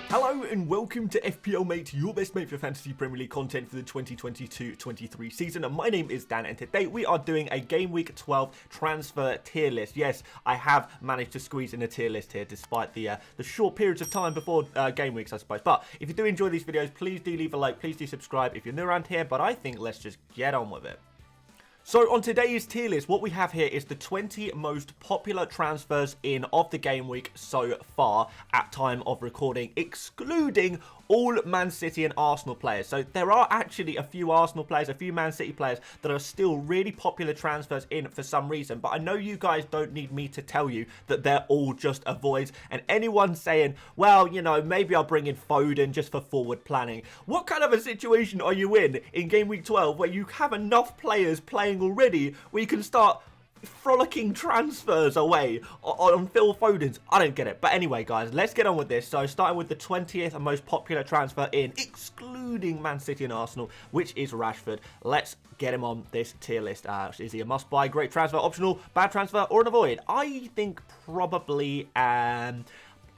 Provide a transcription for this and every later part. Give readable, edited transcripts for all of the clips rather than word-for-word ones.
Hello and welcome to FPL Mate, your best mate for Fantasy Premier League content for the 2022-23 season. And my name is Dan, and today we are doing a Gameweek 12 transfer tier list. Yes, I have managed to squeeze in a tier list here despite the short periods of time before game weeks, I suppose. But if you do enjoy these videos, please do leave a like, please do subscribe if you're new around here. But I think let's just get on with it. So on today's tier list, what we have here is the 20 most popular transfers in of the game week so far at time of recording, excluding all Man City and Arsenal players. So there are actually a few Arsenal players, a few Man City players that are still really popular transfers in for some reason. But I know you guys don't need me to tell you that they're all just avoids. And anyone saying, well, you know, maybe I'll bring in Foden just for forward planning. What kind of a situation are you in Game Week 12 where you have enough players playing already where you can start frolicking transfers away on Phil Foden's? I don't get it. But anyway, guys, let's get on with this. So starting with the 20th most popular transfer in, excluding Man City and Arsenal, which is Rashford. Let's get him on this tier list. Is he a must-buy, great transfer, optional, bad transfer, or an avoid? I think probably, I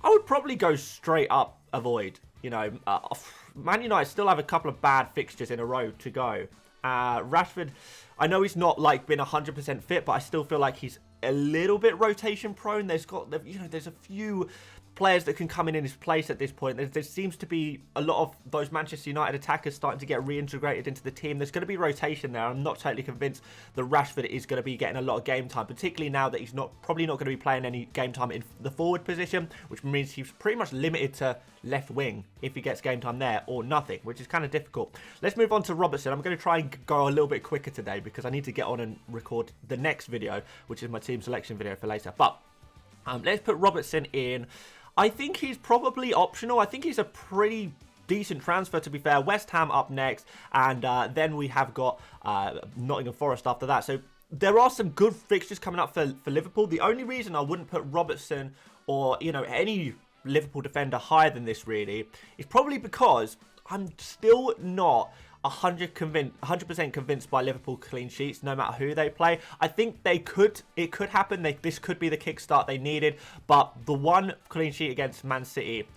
would probably go straight up avoid. You know, Man United still have a couple of bad fixtures in a row to go. Rashford, I know he's not like been 100% fit, but I still feel like he's a little bit rotation prone. There's a few players that can come in his place at this point. There seems to be a lot of those Manchester United attackers starting to get reintegrated into the team. There's going to be rotation there. I'm not totally convinced that Rashford is going to be getting a lot of game time, particularly now that he's probably not going to be playing any game time in the forward position, which means he's pretty much limited to left wing if he gets game time there, or nothing, which is kind of difficult. Let's move on to Robertson. I'm going to try and go a little bit quicker today because I need to get on and record the next video, which is my team selection video for later. But let's put Robertson in. I think he's probably optional. I think he's a pretty decent transfer, to be fair. West Ham up next, and then we have got Nottingham Forest after that. So there are some good fixtures coming up for Liverpool. The only reason I wouldn't put Robertson or, you know, any Liverpool defender higher than this really is probably because I'm still not 100% convinced by Liverpool clean sheets, no matter who they play. I think it could happen. This could be the kickstart they needed, but the one clean sheet against Man City,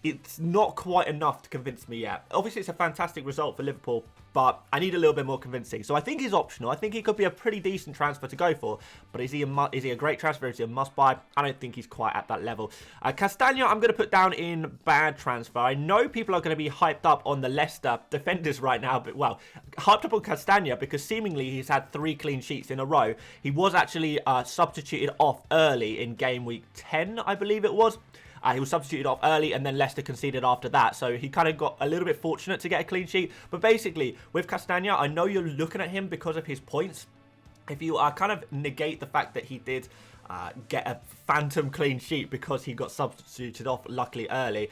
it's not quite enough to convince me yet. Obviously, it's a fantastic result for Liverpool, but I need a little bit more convincing. So I think he's optional. I think he could be a pretty decent transfer to go for. But is he a great transfer? Is he a must-buy? I don't think he's quite at that level. Castagna, I'm going to put down in bad transfer. I know people are going to be hyped up on the Leicester defenders right now, but, well, hyped up on Castagna because seemingly he's had 3 clean sheets in a row. He was actually substituted off early in game week 10, I believe it was. He was substituted off early and then Leicester conceded after that. So he kind of got a little bit fortunate to get a clean sheet. But basically, with Castagna, I know you're looking at him because of his points. If you kind of negate the fact that he did get a phantom clean sheet because he got substituted off luckily early,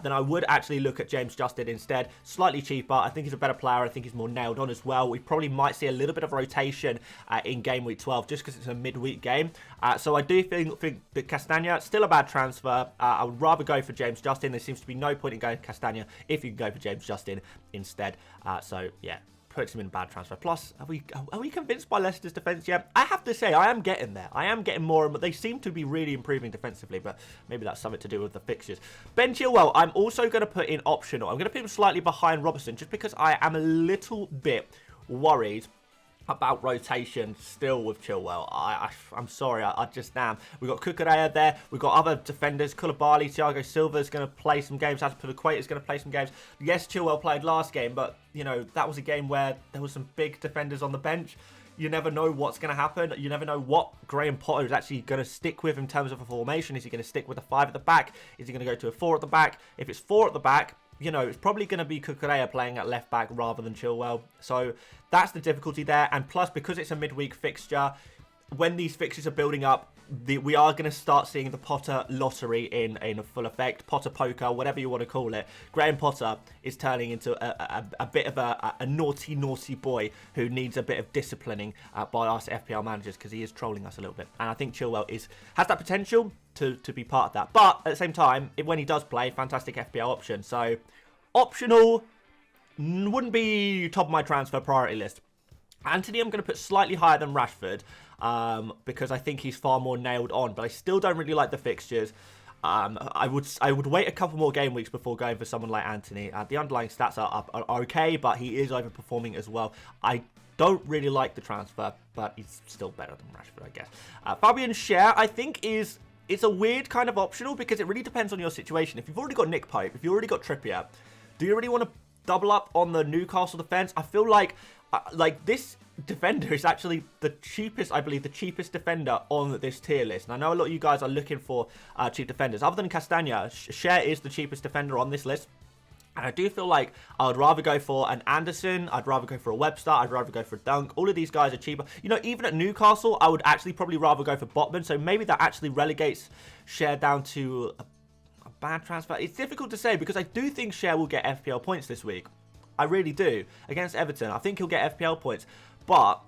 then I would actually look at James Justin instead. Slightly cheaper. I think he's a better player. I think he's more nailed on as well. We probably might see a little bit of rotation in game week 12 just because it's a midweek game. So I do think that Castagna, still a bad transfer. I would rather go for James Justin. There seems to be no point in going Castagna if you can go for James Justin instead. So yeah, puts him in bad transfer. Plus, are we convinced by Leicester's defence yet? I have to say, I am getting there. I am getting more, but they seem to be really improving defensively, but maybe that's something to do with the fixtures. Ben Chilwell, I'm also going to put in optional. I'm going to put him slightly behind Robertson just because I am a little bit worried about rotation still with Chilwell. I'm sorry, I just am. We've got Cucurella there. We've got other defenders. Koulibaly, Thiago Silva's going to play some games. Azpilicueta's going to play some games. Yes, Chilwell played last game, but, you know, that was a game where there were some big defenders on the bench. You never know what's going to happen. You never know what Graham Potter is actually going to stick with in terms of a formation. Is he going to stick with a 5 at the back? Is he going to go to a 4 at the back? If it's 4 at the back, you know, it's probably going to be Cucurella playing at left back rather than Chilwell. So that's the difficulty there. And plus, because it's a midweek fixture, when these fixtures are building up, we are going to start seeing the Potter lottery in full effect. Potter poker, whatever you want to call it. Graham Potter is turning into a bit of a naughty boy who needs a bit of disciplining by us FPL managers because he is trolling us a little bit. And I think Chilwell has that potential to be part of that. But at the same time, when he does play, fantastic FPL option. So optional wouldn't be top of my transfer priority list. Anthony, I'm going to put slightly higher than Rashford. because I think he's far more nailed on. But I still don't really like the fixtures. I would wait a couple more game weeks before going for someone like Anthony. The underlying stats are okay, but he is overperforming as well. I don't really like the transfer, but he's still better than Rashford, I guess. Fabian Schär, I think, it's a weird kind of optional because it really depends on your situation. If you've already got Nick Pope, if you've already got Trippier, do you really want to double up on the Newcastle defense? I feel like this defender is actually the cheapest, I believe, the cheapest defender on this tier list. And I know a lot of you guys are looking for cheap defenders. Other than Castagna, Schär is the cheapest defender on this list. And I do feel like I would rather go for an Anderson, I'd rather go for a Webster, I'd rather go for a Dunk. All of these guys are cheaper. You know, even at Newcastle, I would actually probably rather go for Botman. So maybe that actually relegates Schär down to a bad transfer. It's difficult to say because I do think Schär will get FPL points this week. I really do. Against Everton, I think he'll get FPL points. But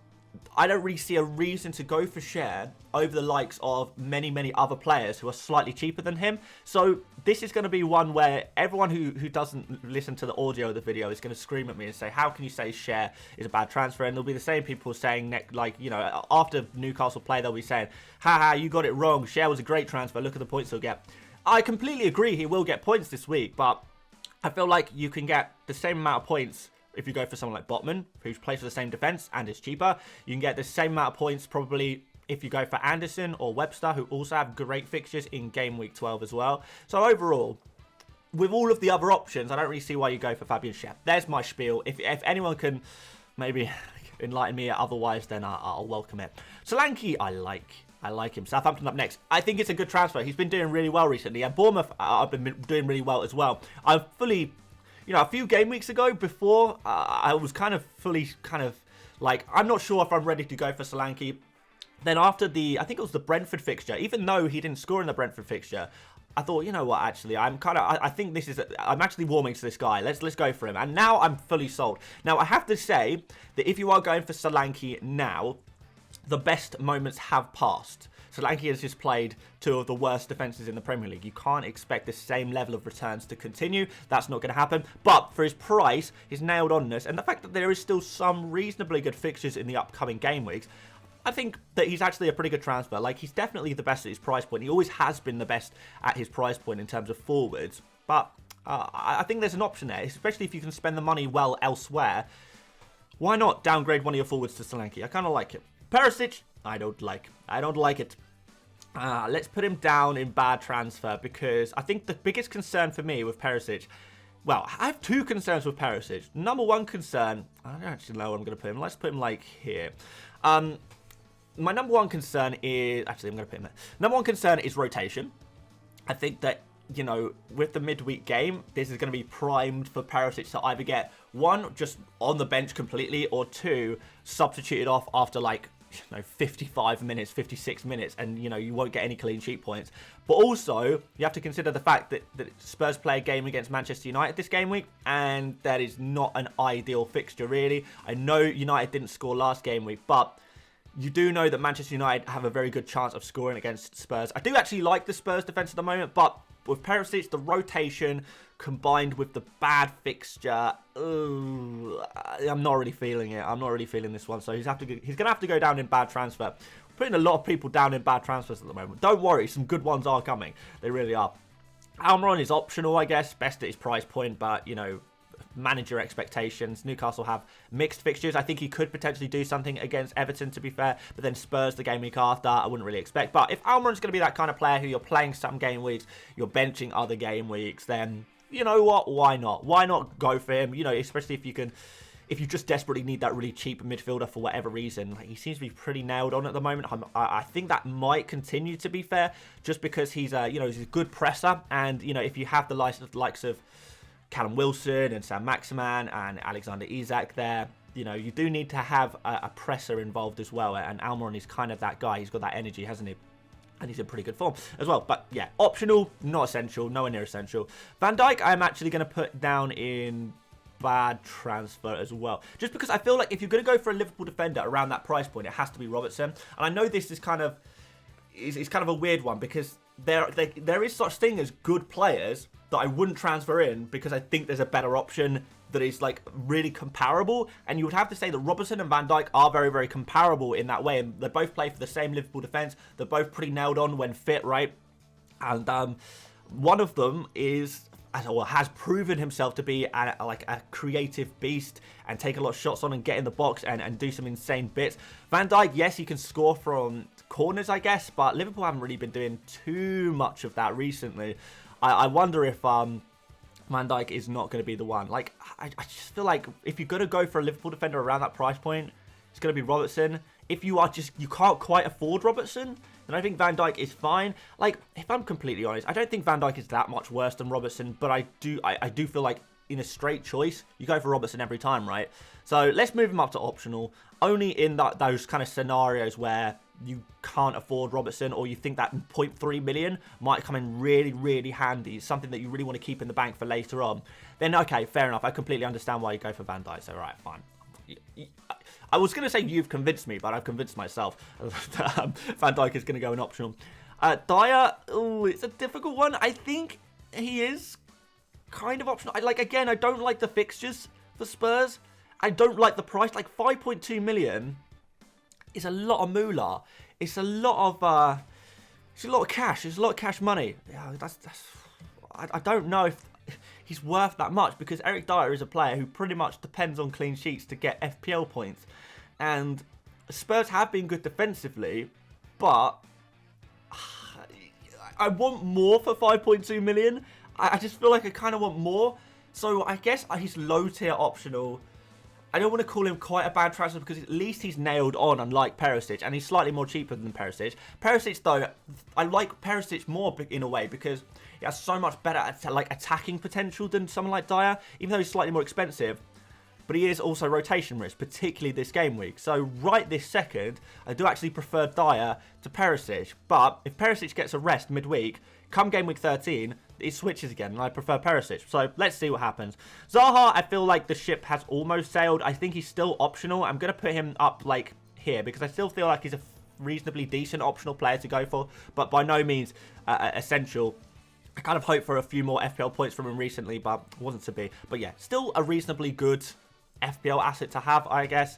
I don't really see a reason to go for Schär over the likes of many, many other players who are slightly cheaper than him. So this is going to be one where everyone who doesn't listen to the audio of the video is going to scream at me and say, how can you say Schär is a bad transfer? And there'll be the same people saying, like, you know, after Newcastle play, they'll be saying, haha, you got it wrong. Schär was a great transfer. Look at the points he'll get. I completely agree he will get points this week, but I feel like you can get the same amount of points if you go for someone like Botman, who plays for the same defense and is cheaper. You can get the same amount of points probably if you go for Anderson or Webster, who also have great fixtures in Game Week 12 as well. So overall, with all of the other options, I don't really see why you go for Fabian Schär. There's my spiel. If anyone can maybe enlighten me otherwise, then I'll welcome it. Solanke, I like him. Southampton up next. I think it's a good transfer. He's been doing really well recently. And Bournemouth, I've been doing really well as well. I'm fully... You know, a few game weeks ago, before, I was fully like, I'm not sure if I'm ready to go for Solanke. Then after I think it was the Brentford fixture, even though he didn't score in the Brentford fixture, I thought, you know what, actually, I think this is, I'm actually warming to this guy. Let's go for him. And now I'm fully sold. Now, I have to say that if you are going for Solanke now, the best moments have passed. Solanke has just played two of the worst defences in the Premier League. You can't expect the same level of returns to continue. That's not going to happen. But for his price, his nailed-onness, and the fact that there is still some reasonably good fixtures in the upcoming game weeks, I think that he's actually a pretty good transfer. Like, he's definitely the best at his price point. He always has been the best at his price point in terms of forwards. But I think there's an option there, especially if you can spend the money well elsewhere. Why not downgrade one of your forwards to Solanke? I kind of like it. Perisic, I don't like it. Let's put him down in bad transfer because I think the biggest concern for me with Perisic, well, I have two concerns with Perisic. Number one concern, I don't actually know where I'm going to put him. Let's put him like here. My number one concern is, actually I'm going to put him there. Number one concern is rotation. I think that, you know, with the midweek game, this is going to be primed for Perisic to either get one, just on the bench completely, or two, substituted off after like, you know, 55 minutes, 56 minutes, and, you know, you won't get any clean sheet points. But also, you have to consider the fact that Spurs play a game against Manchester United this game week, and that is not an ideal fixture, really. I know United didn't score last game week, but you do know that Manchester United have a very good chance of scoring against Spurs. I do actually like the Spurs defence at the moment, but with Perisic, the rotation combined with the bad fixture, I'm not really feeling it. I'm not really feeling this one. So he's going to have to go down in bad transfer. Putting a lot of people down in bad transfers at the moment. Don't worry, some good ones are coming. They really are. Almiron is optional, I guess. Best at his price point, but, you know, manage your expectations. Newcastle have mixed fixtures. I think he could potentially do something against Everton, to be fair, but then Spurs the game week after, I wouldn't really expect. But if Almiron's going to be that kind of player who you're playing some game weeks, you're benching other game weeks, then you know what, why not? Why not go for him? You know, especially if you just desperately need that really cheap midfielder for whatever reason. Like, he seems to be pretty nailed on at the moment. I think that might continue, to be fair, just because he's he's a good presser, and you know, if you have the likes of Callum Wilson and Sam Maximan and Alexander Isak there, you know, you do need to have a presser involved as well, and Almiron is kind of that guy. He's got that energy, hasn't he? And he's in pretty good form as well. But yeah, optional, not essential, nowhere near essential. Van Dijk, I'm actually going to put down in bad transfer as well. Just because I feel like if you're going to go for a Liverpool defender around that price point, it has to be Robertson. And I know this is kind of a weird one because there is such thing as good players that I wouldn't transfer in because I think there's a better option that is like really comparable, and you would have to say that Robertson and Van Dijk are very, very comparable in that way, and they both play for the same Liverpool defence. They're both pretty nailed on when fit, right? And one of them has proven himself to be a creative beast and take a lot of shots on and get in the box and do some insane bits. Van Dijk, yes, he can score from corners, I guess, but Liverpool haven't really been doing too much of that recently. I wonder if Van Dijk is not going to be the one. Like, I just feel like if you're going to go for a Liverpool defender around that price point, it's going to be Robertson. If you can't quite afford Robertson, then I think Van Dijk is fine. Like, if I'm completely honest, I don't think Van Dijk is that much worse than Robertson, but I do feel like in a straight choice, you go for Robertson every time, right? So let's move him up to optional, only in those kind of scenarios where you can't afford Robertson, or you think that 0.3 million might come in really, really handy, something that you really want to keep in the bank for later on. Then, okay, fair enough. I completely understand why you go for Van Dijk. So, all right, fine. I was going to say you've convinced me, but I've convinced myself. Van Dijk is going to go in optional. Dyer, it's a difficult one. I think he is kind of optional. Again, I don't like the fixtures for Spurs. I don't like the price. Like, 5.2 million is a lot of moolah. It's a lot of cash. It's a lot of cash money. Yeah, I don't know if he's worth that much, because Eric Dyer is a player who pretty much depends on clean sheets to get FPL points. And Spurs have been good defensively, but I want more for 5.2 million. I just feel like I kind of want more. So I guess he's low tier optional. I don't want to call him quite a bad transfer, because at least he's nailed on, unlike Perisic, and he's slightly more cheaper than Perisic. Perisic, though, I like Perisic more in a way, because he has so much better attacking potential than someone like Dyer, even though he's slightly more expensive. But he is also rotation risk, particularly this game week. So right this second, I do actually prefer Dyer to Perisic. But if Perisic gets a rest midweek, come game week 13, it switches again, and I prefer Perisic. So let's see what happens. Zaha, I feel like the ship has almost sailed. I think he's still optional. I'm going to put him up like here, because I still feel like he's a reasonably decent optional player to go for, but by no means essential. I kind of hoped for a few more FPL points from him recently, but wasn't to be. But yeah, still a reasonably good FPL asset to have, I guess.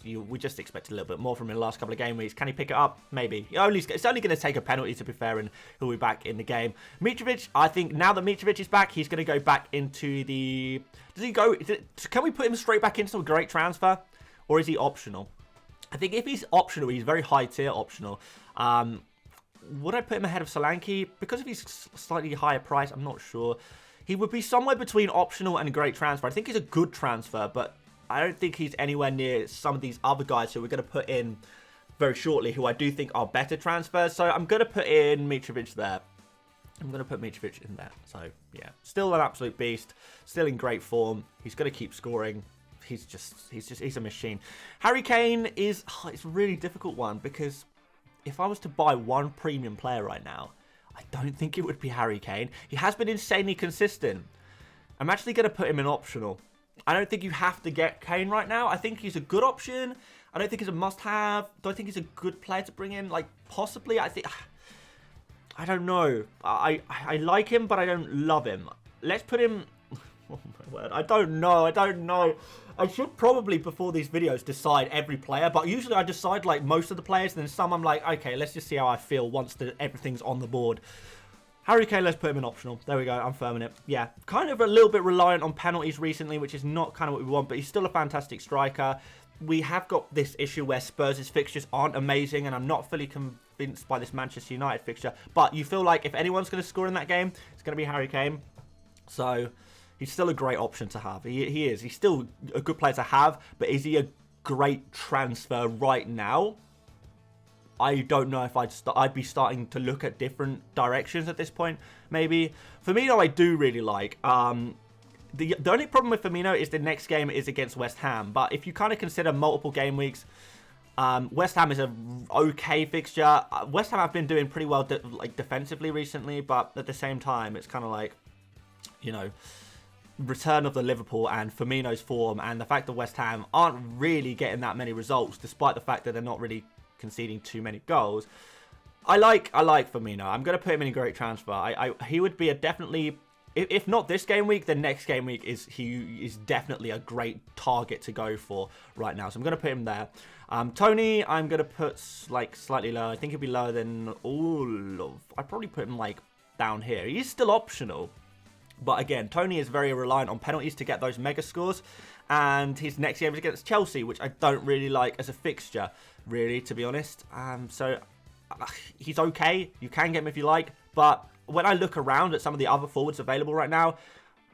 We just expected a little bit more from him in the last couple of game weeks. Can he pick it up? Maybe. It's only going to take a penalty, to be fair, and he'll be back in the game. Mitrovic, I think now that Mitrovic is back, he's going to go back into the... Can we put him straight back into a great transfer? Or is he optional? I think if he's optional, he's very high tier optional. Would I put him ahead of Solanke? Because if he's slightly higher price, I'm not sure. He would be somewhere between optional and a great transfer. I think he's a good transfer, but I don't think he's anywhere near some of these other guys who we're going to put in very shortly, who I do think are better transfers. So I'm going to put in Mitrovic there. I'm going to put Mitrovic in there. So yeah, still an absolute beast, still in great form. He's going to keep scoring. He's a machine. Harry Kane is, it's a really difficult one, because if I was to buy one premium player right now, I don't think it would be Harry Kane. He has been insanely consistent. I'm actually going to put him in optional. I don't think you have to get Kane right now. I think he's a good option. I don't think he's a must-have. Do I think he's a good player to bring in? Like, possibly. I don't know. I like him, but I don't love him. Let's put him... Oh my word. I don't know. I should probably, before these videos, decide every player. But usually I decide, like, most of the players. And then some I'm like, okay, let's just see how I feel once everything's on the board. Harry Kane, let's put him in optional. There we go, I'm firming it. Yeah, kind of a little bit reliant on penalties recently, which is not kind of what we want, but he's still a fantastic striker. We have got this issue where Spurs' fixtures aren't amazing, and I'm not fully convinced by this Manchester United fixture. But you feel like if anyone's going to score in that game, it's going to be Harry Kane. So he's still a great option to have. He is. He's still a good player to have, but is he a great transfer right now? I don't know if I'd be starting to look at different directions at this point, maybe. Firmino I do really like. The only problem with Firmino is the next game is against West Ham. But if you kind of consider multiple game weeks, West Ham is an okay fixture. West Ham have been doing pretty well defensively recently, but at the same time, it's kind of like, you know, return of the Liverpool and Firmino's form, and the fact that West Ham aren't really getting that many results, despite the fact that they're not really conceding too many goals. I like Firmino. I'm going to put him in a great transfer. He would be a definitely if not this game week, then next game week he is definitely a great target to go for right now. So I'm going to put him there. Tony, I'm going to put like slightly lower. I think he'll be lower than all of... I'd probably put him like down here. He's still optional. But again, Tony is very reliant on penalties to get those mega scores. And his next game is against Chelsea, which I don't really like as a fixture, really, to be honest. So he's okay. You can get him if you like. But when I look around at some of the other forwards available right now,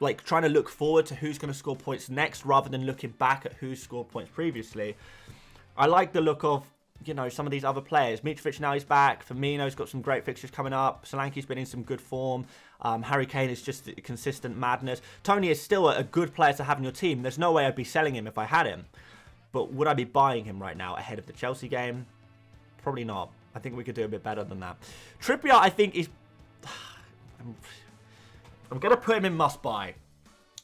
like trying to look forward to who's going to score points next rather than looking back at who's scored points previously, I like the look of, you know, some of these other players. Mitrovic now he's back. Firmino's got some great fixtures coming up. Solanke's been in some good form. Harry Kane is just consistent madness. Tony is still a good player to have in your team. There's no way I'd be selling him if I had him. But would I be buying him right now ahead of the Chelsea game? Probably not. I think we could do a bit better than that. Trippier, I think, is... I'm going to put him in must-buy.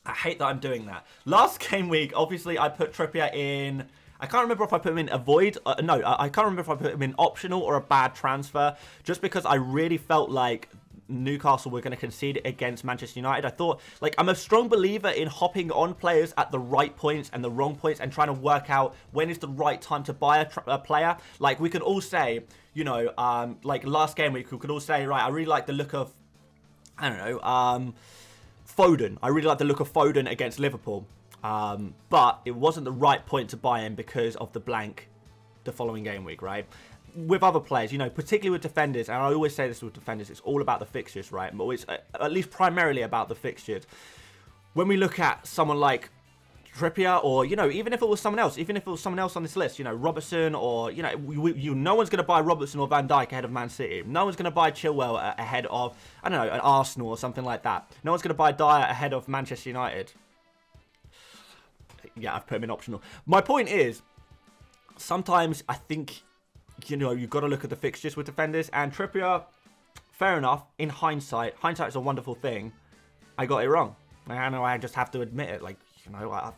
I hate that I'm doing that. Last game week, obviously, I put Trippier in... I can't remember if I put him in avoid. No, I can't remember if I put him in optional or a bad transfer. Just because I really felt like Newcastle were going to concede against Manchester United. I thought, like, I'm a strong believer in hopping on players at the right points and the wrong points and trying to work out when is the right time to buy a player. Like, we could all say, you know, like last game week, we could all say, right, I really like the look of, I don't know, Foden. I really like the look of Foden against Liverpool. But it wasn't the right point to buy him because of the blank the following game week, right? With other players, you know, particularly with defenders, and I always say this with defenders, it's all about the fixtures, right? But it's at least primarily about the fixtures. When we look at someone like Trippier, or, you know, even if it was someone else, on this list, you know, Robertson, or, you know, no one's going to buy Robertson or Van Dijk ahead of Man City. No one's going to buy Chilwell ahead of, I don't know, an Arsenal or something like that. No one's going to buy Dyer ahead of Manchester United. Yeah, I've put him in optional. My point is, sometimes I think, you know, you've got to look at the fixtures with defenders. And Trippier, fair enough, in hindsight is a wonderful thing. I got it wrong. I know, I just have to admit it. Like, you know,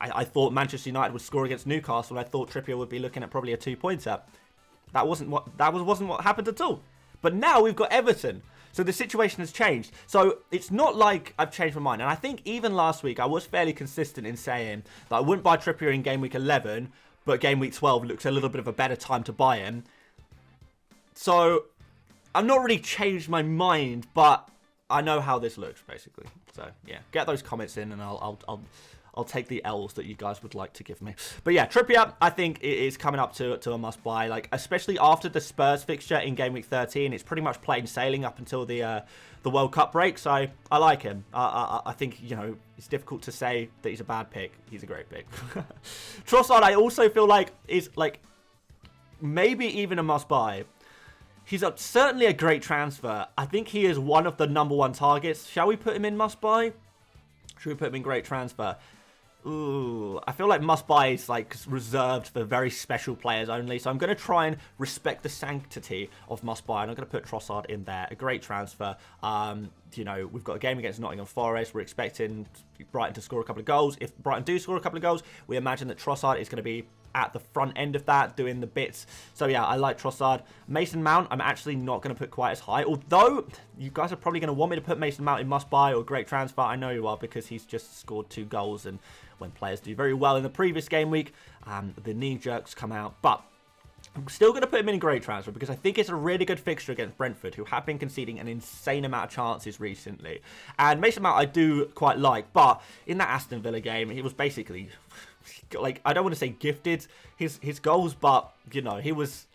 I thought Manchester United would score against Newcastle. I thought Trippier would be looking at probably a 2-pointer. That wasn't what happened at all. But now we've got Everton. So the situation has changed. So it's not like I've changed my mind. And I think even last week I was fairly consistent in saying that I wouldn't buy Trippier in game week 11, but game week 12 looks a little bit of a better time to buy him. So I've not really changed my mind, but I know how this looks, basically. So yeah, get those comments in and I'll take the L's that you guys would like to give me. But yeah, Trippier, I think it is coming up to a must-buy. Like, especially after the Spurs fixture in Game Week 13, it's pretty much plain sailing up until the World Cup break. So I like him. I think, you know, it's difficult to say that he's a bad pick. He's a great pick. Trossard, I also feel like is like maybe even a must-buy. He's certainly a great transfer. I think he is one of the #1 targets. Shall we put him in must-buy? Should we put him in great transfer? Ooh, I feel like must-buy is like reserved for very special players only. So I'm going to try and respect the sanctity of must-buy. And I'm going to put Trossard in there. A great transfer. You know, we've got a game against Nottingham Forest. We're expecting Brighton to score a couple of goals. If Brighton do score a couple of goals, we imagine that Trossard is going to be at the front end of that, doing the bits. So yeah, I like Trossard. Mason Mount, I'm actually not going to put quite as high. Although, you guys are probably going to want me to put Mason Mount in must-buy or great transfer. I know you are, because he's just scored 2 goals. And when players do very well in the previous game week, the knee-jerks come out. But I'm still going to put him in great transfer because I think it's a really good fixture against Brentford, who have been conceding an insane amount of chances recently. And Mason Mount I do quite like, but in that Aston Villa game, he was basically, like, I don't want to say gifted his goals, but, you know, he's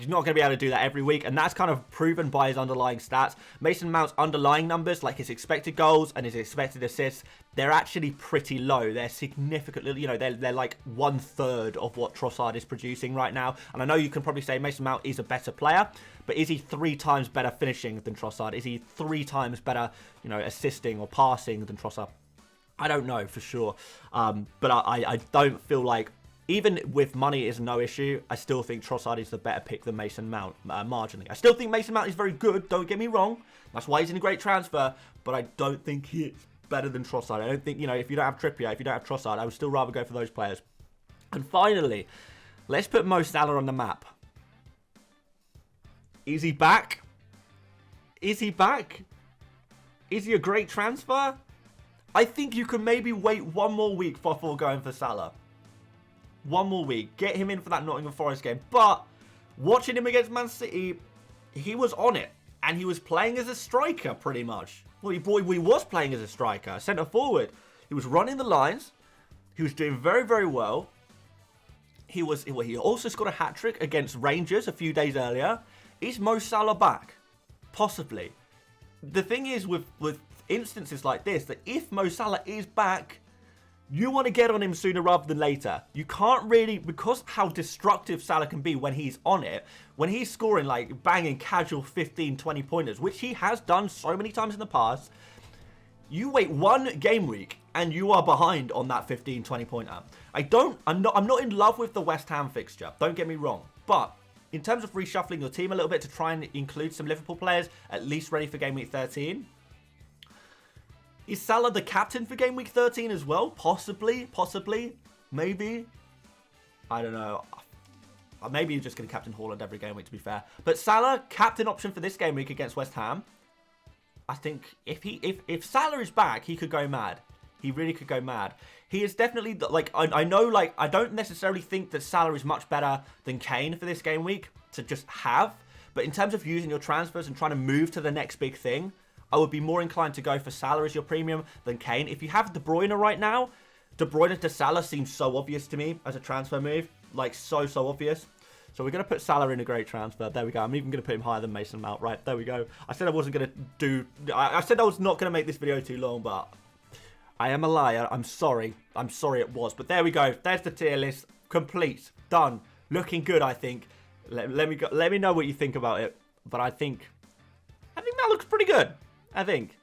not going to be able to do that every week, and that's kind of proven by his underlying stats. Mason Mount's underlying numbers, like his expected goals and his expected assists, they're actually pretty low. They're significantly, you know, they're like 1/3 of what Trossard is producing right now. And I know you can probably say Mason Mount is a better player, but is he 3 times better finishing than Trossard? Is he 3 times better, you know, assisting or passing than Trossard? I don't know for sure, but I don't feel like, even with money is no issue, I still think Trossard is the better pick than Mason Mount, marginally. I still think Mason Mount is very good, don't get me wrong. That's why he's in a great transfer, but I don't think he is better than Trossard. I don't think, you know, if you don't have Trippier, if you don't have Trossard, I would still rather go for those players. And finally, let's put Mo Salah on the map. Is he back? Is he back? Is he a great transfer? I think you can maybe wait one more week before going for Salah. One more week. Get him in for that Nottingham Forest game. But watching him against Man City, he was on it. And he was playing as a striker, pretty much. Well, he was playing as a striker, centre forward. He was running the lines. He was doing very, very well. He also scored a hat-trick against Rangers a few days earlier. Is Mo Salah back? Possibly. The thing is with instances like this, that if Mo Salah is back, you want to get on him sooner rather than later. You can't really, because how destructive Salah can be when he's on it, when he's scoring like banging casual 15, 20 pointers, which he has done so many times in the past, you wait one game week and you are behind on that 15, 20 pointer. I'm not in love with the West Ham fixture. Don't get me wrong. But in terms of reshuffling your team a little bit to try and include some Liverpool players, at least ready for game week 13. Is Salah the captain for game week 13 as well? Possibly. Maybe. I don't know. Maybe you're just going to captain Haaland every game week, to be fair. But Salah, captain option for this game week against West Ham. I think if Salah is back, he could go mad. He really could go mad. He is definitely, like, I know, like, I don't necessarily think that Salah is much better than Kane for this game week to just have. But in terms of using your transfers and trying to move to the next big thing, I would be more inclined to go for Salah as your premium than Kane. If you have De Bruyne right now, De Bruyne to Salah seems so obvious to me as a transfer move. Like, so obvious. So we're going to put Salah in a great transfer. There we go. I'm even going to put him higher than Mason Mount. Right, there we go. I said I wasn't going to do... I said I was not going to make this video too long, but I am a liar. I'm sorry. I'm sorry it was. But there we go. There's the tier list. Complete. Done. Looking good, I think. Let me know what you think about it. But I think that looks pretty good. I think.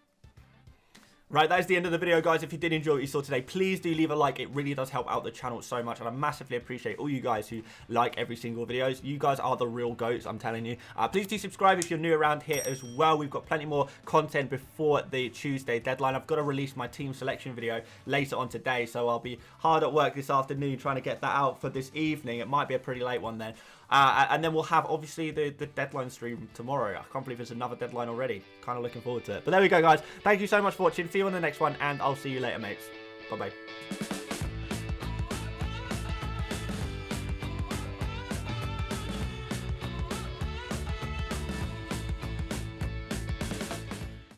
Right, that is the end of the video, guys. If you did enjoy what you saw today, please do leave a like. It really does help out the channel so much, and I massively appreciate all you guys who like every single videos. You guys are the real goats, I'm telling you. Please do subscribe if you're new around here as well. We've got plenty more content before the Tuesday deadline. I've got to release my team selection video later on today, so I'll be hard at work this afternoon trying to get that out for this evening. It might be a pretty late one then. And then we'll have, obviously, the deadline stream tomorrow. I can't believe there's another deadline already. Kind of looking forward to it. But there we go, guys. Thank you so much for watching. See you on the next one, and I'll see you later, mates. Bye-bye.